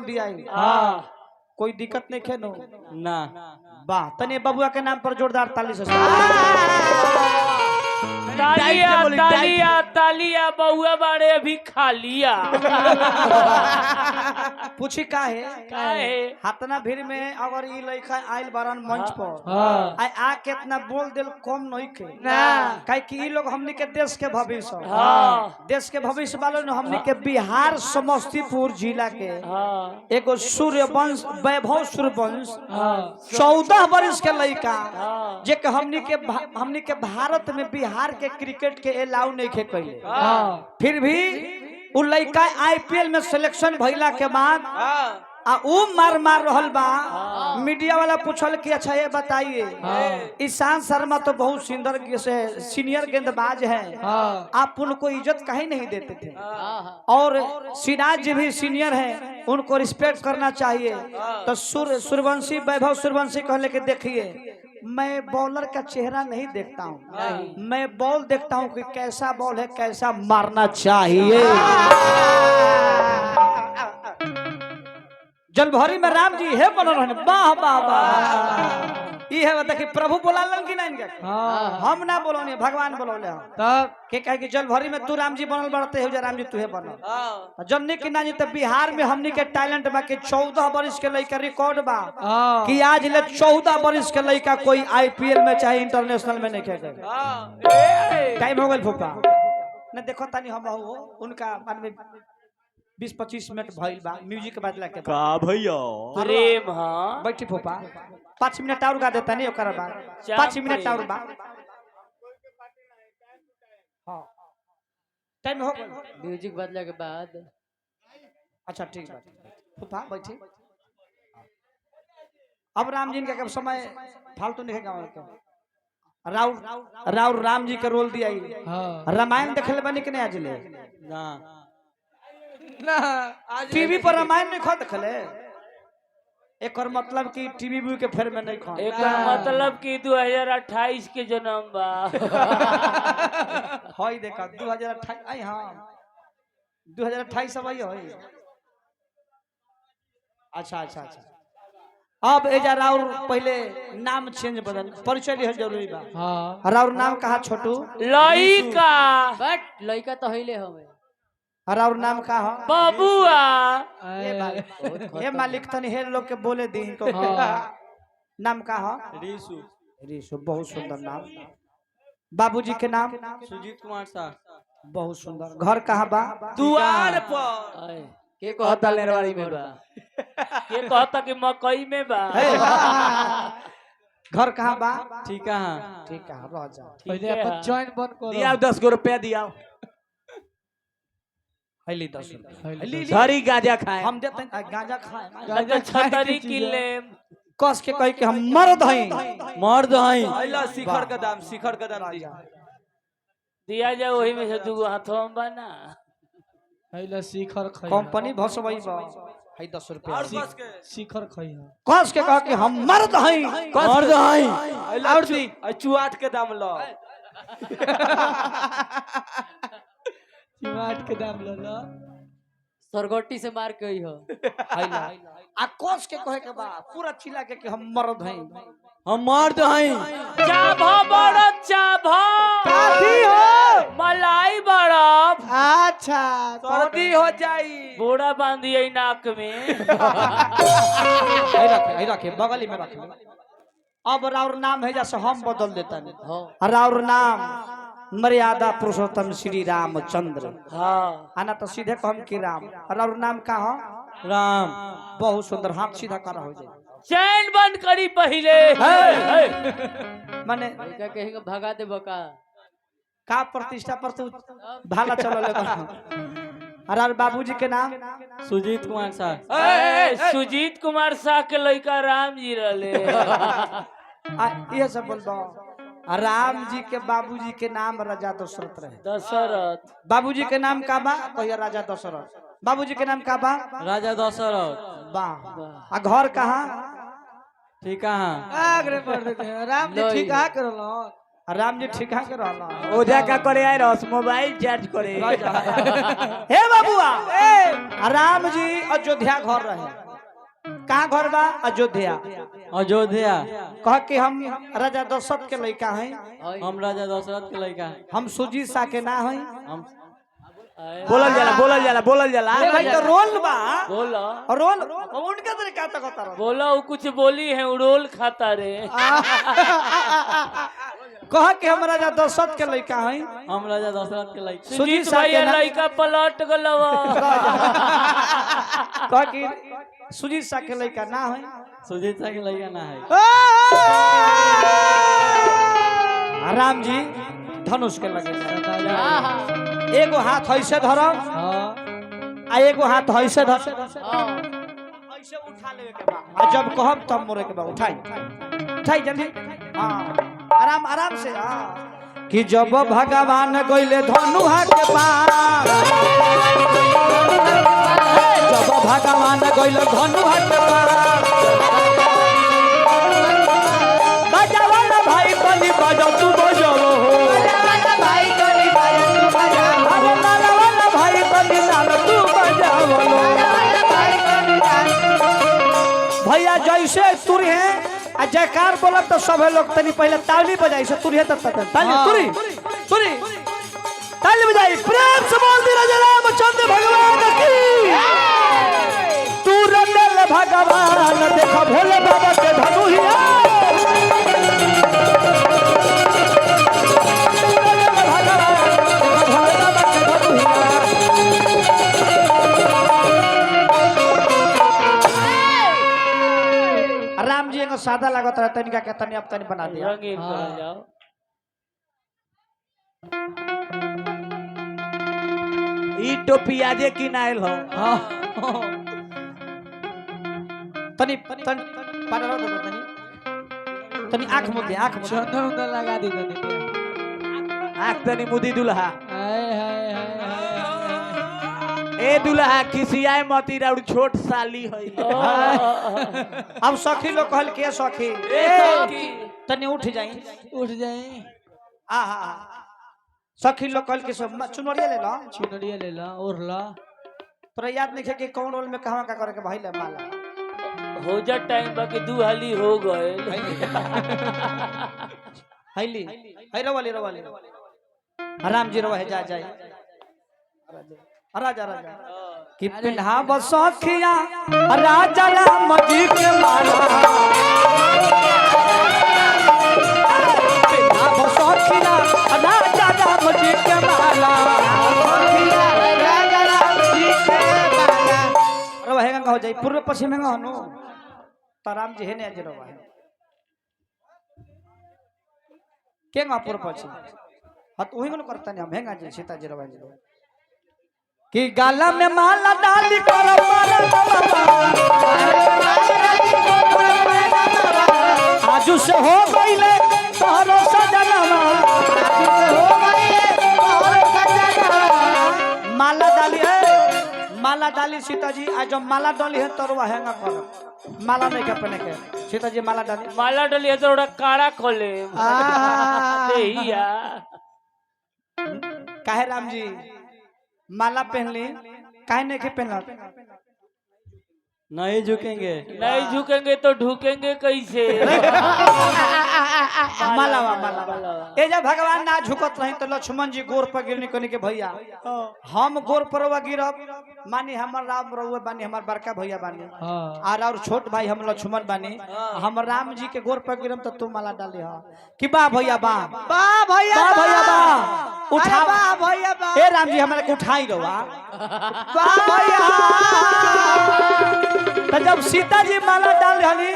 दिया है। हाँ कोई दिक्कत नहीं खेनो ना वाह तने बबुआ के नाम पर जोरदार ताली से तालिया तालिया तालिया बउआ बारे अभी खा लिया पूछी का है काहे हाथना भीड़ में अगर ई लइका आइल बारन मंच पर हाँ आ कितना बोल दिल कम नहीं के ना काहे कि ई लोग हमनी के देश के भविष्य हाँ देश के भविष्य वालों ने हमनी के बिहार समस्तीपुर जिला के हाँ एगो सूर्यवंश वैभव सूर्यवंश हाँ 14 वर्ष के लड़का हाँ जे के हमनी के भारत में बिहार के क्रिकेट के अलाउ नहीं खे कइले हाँ फिर भी उ लड़का आईपीएल में सिलेक्शन भइला के बाद आ उ मार रहल बा मीडिया वाला पूछल कि अच्छा ये बताइए ईशांत शर्मा तो बहुत सुंदर से सीनियर गेंदबाज हैं आप उनको इज्जत काहे नहीं देते थे और सिराज जी भी सीनियर हैं उनको रिस्पेक्ट करना चाहिए तो सूर्यवंशी वैभव सूर्यवंशी कहले कि देखिए मैं बॉलर का चेहरा नहीं देखता हूँ मैं बॉल देखता हूँ कि कैसा बॉल है कैसा मारना चाहिए जलभरी में राम जी है बन रहे वाह वाह वाह ये है देखिए प्रभु बोलालन कि नहीं हम ना बोलोने भगवान बोलौले हम तब के कहे कि जलभरी में तू राम जी बनल बढ़ते हो राम जी तू है बनल जन्ने की ना जी तो बिहार में हमनी के टैलेंट बा के 14 वर्ष के लड़का रिकॉर्ड बा कि आज ले 14 वर्ष के लड़का कोई आईपीएल में चाहे इंटरनेशनल में नहीं खेले टाइम हो गल फूफा न देखो तानी हम हो उनका मान में 20-25 मिनट भइल बा म्यूजिक बाजला के का भैया प्रेम हां बैठी फूफा 5 मिनट और गा देता नहीं ओकर बाद 5 मिनट और बा हां टाइम हो गया म्यूजिक बदला के बाद अच्छा ठीक बा फूफा बैठी अब राम जी के समय फालतू नहीं गाँव के राउर राम जी के रोल दिया रामायण देखले बनी कि नहीं आज ले ना टीवी पर रामायण नहीं खो देखले एक और मतलब कि टीवी व्यू के फेर में नहीं खो एक मतलब कि 2028 के जन्म बा होई देखा 2028 आई हां 2028 सब आई होई अच्छा अच्छा अच्छा अब एजा राउर पहले नाम चेंज बदल परिचय लिहल जरूरी बा हां राउर नाम कहा छोटू लइका बट लइका तो हइले हमें राउर नाम का हो बबुआ ये मालिक तनी हे लोग के बोले दी को नाम का हो रीसु रीसु बहुत सुंदर नाम बाबूजी के नाम सुजीत कुमार शाह बहुत सुंदर घर कहाँ बा द्वार पर के कहता लेरवाड़ी में बा के कहता कि मकई में बा घर कहाँ बा ठीक है ठीक है रह जा पहले अपन जॉइन बंद करो दिया 10 रुपया दिया हली 10 हली सारी गांजा खाए हम देते हैं गांजा खाए गांजा छतरी किले कस के कह के हम मर्द हई अल्लाह शिखर का दाम दिया जाए वही में से दूगो हाथों में बना हइला शिखर खइ कंपनी भसबई बा हई 10 रुपया शिखर खइ कस के कह के हम मर्द हई और दी चुआट के दाम लो चिमाट के दाम ल ल सरगोटी से मार के हो हइला आ कस के कहे के बा पूरा चिल्ला के हम मर्द हई हम मर्द हई चाभा बड़ा चाभा काठी हो मलाई बड़ा अच्छा सर्दी हो जाई बूढ़ा बांधिए नाक में हई रखे बगली में रखे अब राउर नाम है जैसे हम बदल देता नहीं राउर नाम मर्यादा पुरुषोत्तम श्री रामचंद्र हाँ आना तो सीधे कहम कि राम राउर नाम का हो राम बहुत सुंदर हाथ सीधा कर हो जाए चैन बंद करी पहले माने लइका कहेगा भगा दे बका का प्रतिष्ठा पर तू भाला चलो अरे बाबूजी के नाम सुजीत कुमार शाह सुजीत कुमार शाह के लड़का राम जी रहे ये सब बोल दो राम जी के बाबूजी के नाम राजा दशरथ रहे दशरथ बाबूजी के नाम का बा कहिया राजा दशरथ बाबूजी के नाम का बा राजा दशरथ वाह आ घर कहाँ ठीक है आगरे पढ़ देते हैं राम जी ठीक कहा करलो राम जी ठिका के रहला ओझा का करे आए रस मोबाइल चार्ज करे हे बाबुआ राम जी अयोध्या घर रहे कहाँ घर बा अयोध्या अयोध्या कह कि हम राजा दशरथ के लड़का हैं हम राजा दशरथ के लड़का हैं हम सुजीत सा के ना हैं हम बोलल जाला अरे भाई तो रोल बा बोला रोल उनका तरीका तो कहता रहो बोला वो कुछ बोली है रोल खाता रे कह कि हम राजा दशरथ के लड़का हैं हम राजा दशरथ के लड़का सुजीत सुजीत सा के भैया ना- लड़का पलट गलवा कह कि सुजीत सा के लड़का ना हैं सुजीत सा के लड़का ना है राम जी धनुष के लगे एगो हाथ ऐसे धरम आ एगो हाथ ऐसे धर ऐसे उठा लेवे के बा आ जब कहब तब मोरे के बा उठाई उठाई जल्दी हां आराम आराम से हां कि जब भगवान गइले धनुहा के पार जब भगवान गइले धनुहा के पार बजावा ना भाई बनी बजाओ तू बजाओ हो अरे लालवा ना भाई बनी लाल तू बजाओ भैया जैसे तुरी है आ जयकार बोलब तो सब लोग तनी पहले ताली बजाई से तुरी है तब तक ताली तुरी तुरी ताली बजाई प्रेम से बोल दी राजा रामचंद्र भगवान की तू रंगल भगवान देखो भोले बाबा के धनुहिया राम जी एगो सादा लागत रहे तनिका के तनी अब तनी बना दिया रंगीन कर जाओ ई टोपिया जे किनाइल हो तनी तनी पारा दो तनी तनी आंख मुद दे आंख मुद चंदन उंदन लगा दी तनी आँख तनी मुदी दुल्हा हाय हाय हाय हाय ए दुल्हा खिसियाए मती और छोट साली हई अब सखी लोग कहल के सखी तनी उठ जाई उठ जाए आ हा सखी लोग कहल के सब चुनरिया ले लो चुनरिया ले ला ओढ़ ला तोरा याद नहीं है कि कौन रोल में कहां का करे के भाई ले माला हो जा टाइम बाकी दू हाली हो गए हैली है रवाली रवाली राम जी रवा है जा जाए राजा राजा कि पिन्हा बसखिया राजा राम जी के माला पिन्हा बसखिया राजा राम जी के माला राजा राम जी के माला रवा है हो जाए पूर्व पश्चिम में हनु तो राम जी है ने आज रवा है केंगा पूर्व पश्चिम हत वही मन करता नहीं हम हेंगा जी सीता जी रवा जी कि गाला में माला डाली कर माला आजू से हो गईले तोहरो सजनवा माला डाली है माला डाली सीता जी आज जब माला डाली है तोरवा हैंगा कर माला नहीं के पहने के सीता जी माला डाली माला डलिया तो थोड़ा काड़ा खोले देहिया काहे राम जी माला पहन ली काहे नहीं के पहनला नहीं झुकेंगे नहीं झुकेंगे तो ढुकेंगे कैसे मालावा मालावा ए जब भगवान ना झुकत रही तो लक्ष्मण जी गोर पर गिरनी कनी के भैया हम गोर पर गिरब मानी हमर राम रउआ बानी हमर बड़का भैया बानी और छोट भाई हम लक्ष्मण बानी हम राम जी के गोर पर गिरम तो तू माला डाली हा कि बा भैया बा बा भैया बा भैया बा उठा बा भैया बा ए राम जी हमरा के उठाई रवा बा भैया तो जब सीता जी माला डाल हली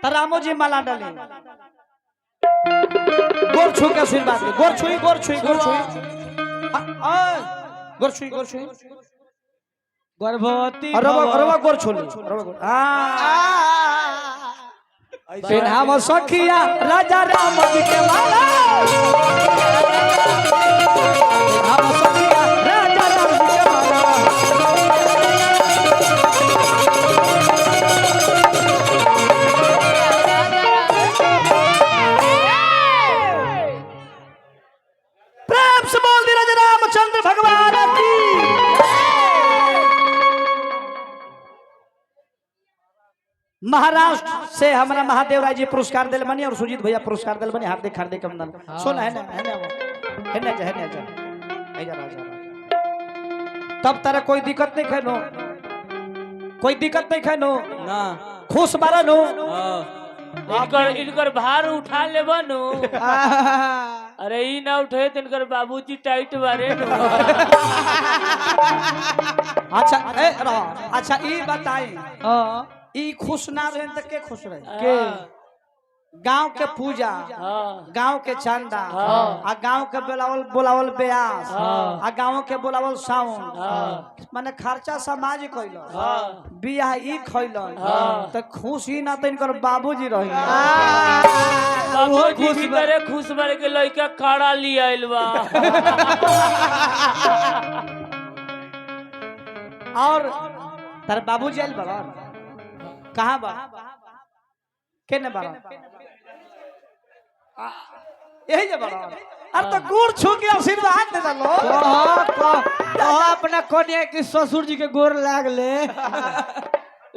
तो रामो जी माला डाली गोर छू के आशीर्वाद दे गोर छुई गोर छुई गोर छुई गोर छुई गोर छुई गर्भवती रवा गोर छोली रवा गोर पिन्हाव सखिया राजा राम जी के माला पिन्हाव सखिया राजा राम जी के माला महाराष्ट्र से हमारा महादेव राय जी पुरस्कार दिल बनी और सुजीत भैया पुरस्कार दिल बनी। हार्दिक हार्दिक अभिनंदन। सुन है ना तब तारा कोई दिक्कत नहीं खेनो, कोई दिक्कत नहीं खेनो ना खुश बारा नो। इनकर भार उठा ले बनो। अरे ई ना उठे तो इनकर बाबूजी टाइट बारे नो। अच्छा अच्छा ई बताई ई खुश ना रहे तो के खुश रहे? के गांव के पूजा, गांव के चंदा, आ गांव के बोलावल ब्यास, आ गांव के बोलावल साउंड, माने खर्चा समाज कइल, बियाह ई खइल, तो खुशी ना तो इनकर बाबूजी रही। बाबूजी करे खुश बारे के लइका काड़ा ली आइल बा। और तार बाबूजी आइल बा कहां बा? केने बा? यही जब अरे तो गुड़ छू के आशीर्वाद दे दलो। अपना कन्या के ससुर जी के गोर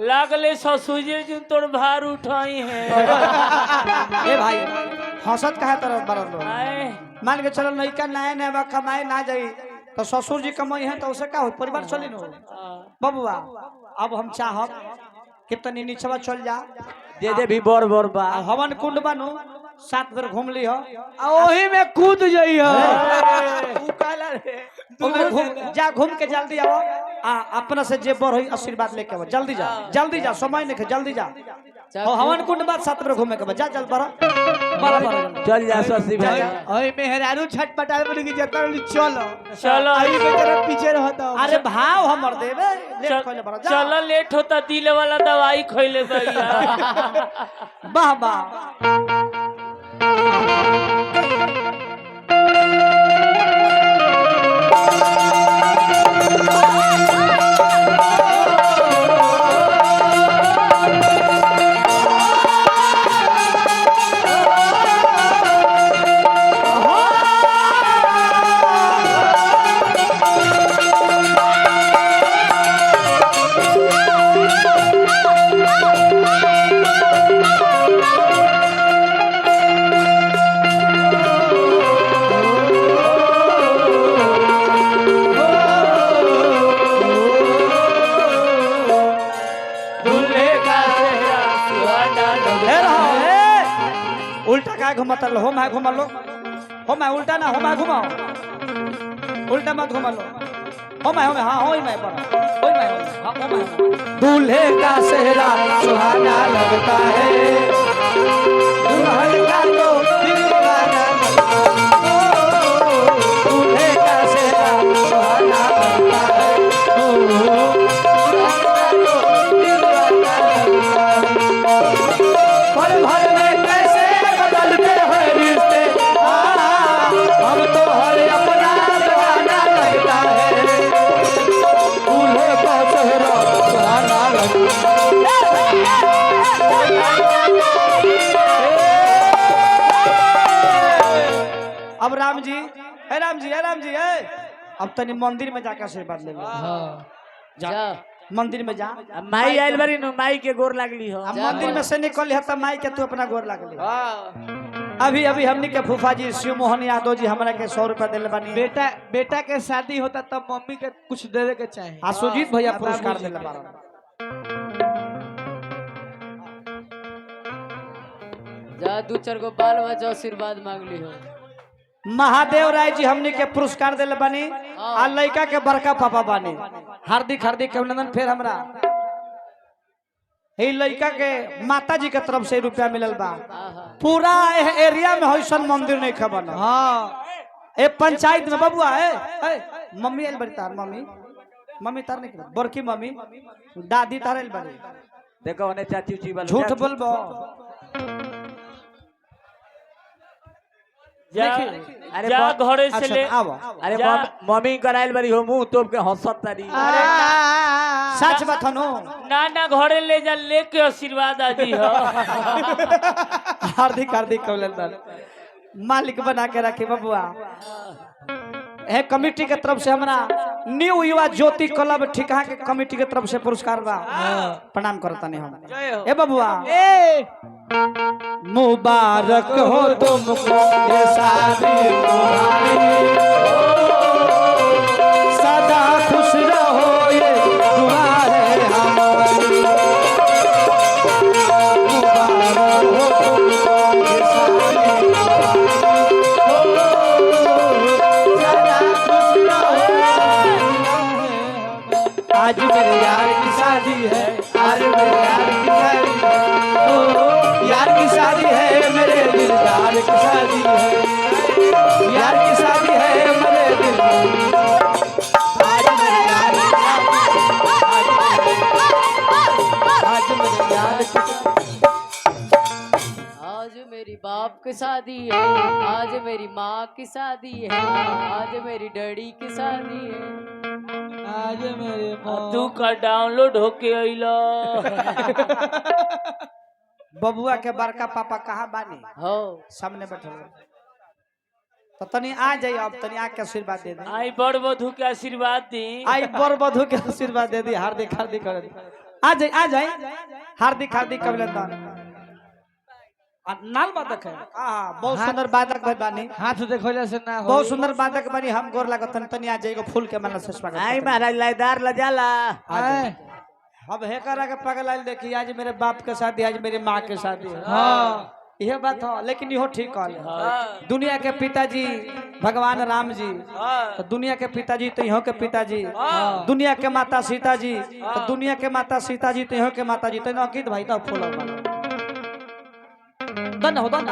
लागले ससुर जी तोर भार उठाई है। ए भाई हंसत कहे तरह बरल लो। मान के चलो लइका नया नया कमाए ना जाई तो ससुर जी कमाई है तो उसे का हो परिवार चली नो। बबुआ अब हम चाहब कितनी नीचवा चल जा जे भी बोर बोर बा हवन कुंड बनो 7 बेर घूम ली हो ओही में कूद जइयो। जा घूम के जल्दी आओ अपना से जे बर होई आशीर्वाद लेके आओ। जल्दी जा समय नहीं जल्दी जा। हवन कुंड बाद 7 बेर घूमे के बाद जा जल्दी बड़ा चल जा शशि भाई। ओए मेहरारू छटपटाए बोली कि जतना चलो चलो आई बेचारा पीछे रहता। अरे भाव हमर देबे लेट कइले बड़ा जा। चलो लेट होता दिल वाला दवाई खइले भैया। वाह वाह घुमाता लो हो मैं घुमा लो हो मैं उल्टा ना हो मैं घुमाओ उल्टा मत घुमा लो हो मैं हाँ हो मैं दूल्हे का सेहरा सुहाना लगता है दुल्हन का तो दीवाना दूल्हे का सेहरा सुहाना लगता है पल भर में कैसे बदलते हैं रिश्ते हम तो हर अपना जमाना लगता है दूल्हे का चेहरा सुहाना लगता अब राम जी अब तनी मंदिर में जाकर आशीर्वाद ले जा मंदिर में जा। माई आइल बारी नु माई के गोर लागली हो। अब मंदिर में से निकल है तब माई के तू अपना गोर लागली। अभी हमनी के फूफा जी शिव मोहन यादव जी हमरा के 100 रुपया दिले बानी। बेटा के शादी होता तब मम्मी के कुछ देवे के चाहिए। आ सुजीत भैया पुरस्कार दिले बारन। जा 2-4 गो बाल बच्चा आशीर्वाद मांग ली हो। महादेव राय जी हमनी के पुरस्कार दिले बानी आ लड़का के बड़का पापा बानी। हार्दिक हार्दिक अभिनंदन। फिर हमरा हे लड़का के माता जी के तरफ से रुपया मिलल बा। पूरा एरिया में होइसन मंदिर नहीं खबन। हाँ ए पंचायत में बबुआ है मम्मी आइल बड़ी तार मम्मी तार नहीं बड़की मम्मी दादी तार आइल बड़ी। देखो ने चाची उची वाला झूठ बोलबो अरे जा घरे से ले आओ। अरे मम्मी कराइल बारी हो मुंह तोप के हंसत तारी। सच बात नो ना घरे ले जा लेके आशीर्वाद आजी हो। हार्दिक हार्दिक अभिनंदन। मालिक बना के रखे बबुआ। है कमिटी के तरफ से हमरा न्यू युवा ज्योति क्लब ठिका के कमेटी के तरफ से पुरस्कार बा प्रणाम करता नहीं हम ए बबुआ मुबारक हो तुमको ये शादी तुम्हारी सदा खुश रहो ये दुआ है हमारी मुबारक हो तुमको ये शादी आज मेरे यार की शादी है आज मेरे यार की शादी है ओ यार की शादी है मेरे दिलदार की शादी है यार की शादी है मेरे दिल आज मेरे यार की आज मेरे यार की आज मेरी बाप की शादी है, आज मेरी माँ की शादी है, आज मेरी डैडी की शादी है, आज मेरे तू का डाउनलोड होके अइलो बबुआ के बड़का पापा कहाँ बानी हो सामने बैठल बा। तो तनी आ जाइए अब तनी आके आशीर्वाद दे दे आई बड़ वधु के आशीर्वाद दी आई बर बधू के आशीर्वाद दे दी हार्दिक हार्दिक आ जाए हार्दिक हार्दिक अभिनंदन नाल बाधक है बहुत सुंदर बाधक भाई बानी हाथ देखोले से ना हो बहुत सुंदर बाधक बानी हम गोर लागत तनी आ जाएगा फूल के माला से स्वागत आई महाराज लयदार लजाला अब हे करा के पगल आइल देखी आज मेरे बाप के शादी आज मेरी माँ के शादी है हाँ यह बात हो लेकिन इहो ठीक कहल दुनिया के पिताजी भगवान राम जी तो दुनिया के पिताजी तो इहो के पिताजी दुनिया के माता सीता जी तो दुनिया के माता सीता जी तो इहो के माता जी तो अंकित भाई तो फूल दन हो दन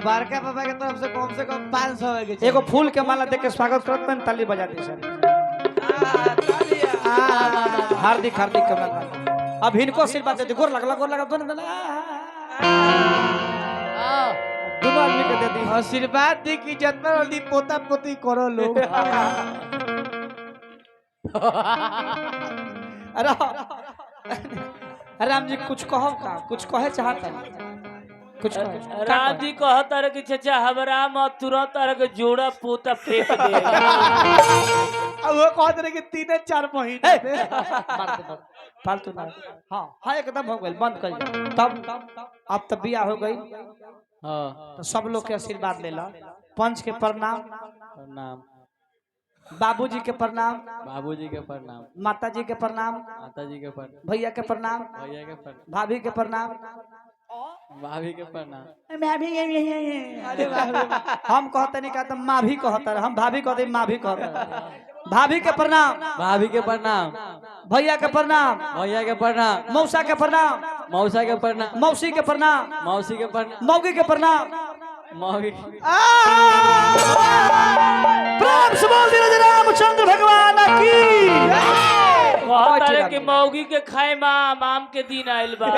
बड़का पापा के तरफ से कम 500 है के एगो फूल के माला देके स्वागत करत में ताली बजा दी सर हार्दिक हार्दिक अभिनंदन अब इनको आशीर्वाद दे दे गोर लगा दोनों आदमी के दे दी आशीर्वाद दी कि जितना जल्दी पोता पोती करो लोग अरे राम जी कुछ कहो का कुछ कहे चाहता कुछ कहे राम जी कहता रहे कि चाचा हमरा मत तुरंत तारे के जोड़ा पोता फेंक दे अब वो कहते रहे कि 3-4 महीने फालतू ना हाँ एकदम हो गई बंद कर तब अब तब बिया हो गई तो सब लोग के आशीर्वाद ले लो पंच के प्रणाम प्रणाम बाबूजी के प्रणाम बाबूजी के प्रणाम माताजी के प्रणाम माताजी के प्रणाम भैया के प्रणाम भैया के प्रणाम भाभी के प्रणाम भाभी के प्रणाम हम कहते नहीं कहते माँ भी कहता हम भाभी कहते माँ भी कहता भाभी के प्रणाम भाभी के प्रणाम भैया के प्रणाम भैया के प्रणाम मौसा के प्रणाम मौसा के प्रणाम मौसी के प्रणाम मौसी के प्रणाम मौगी के प्रणाम मौगी प्रेम से बोल दिया रामचंद्र भगवान की कहता रहे कि मौगी के खाए माम आम के दिन आइल बा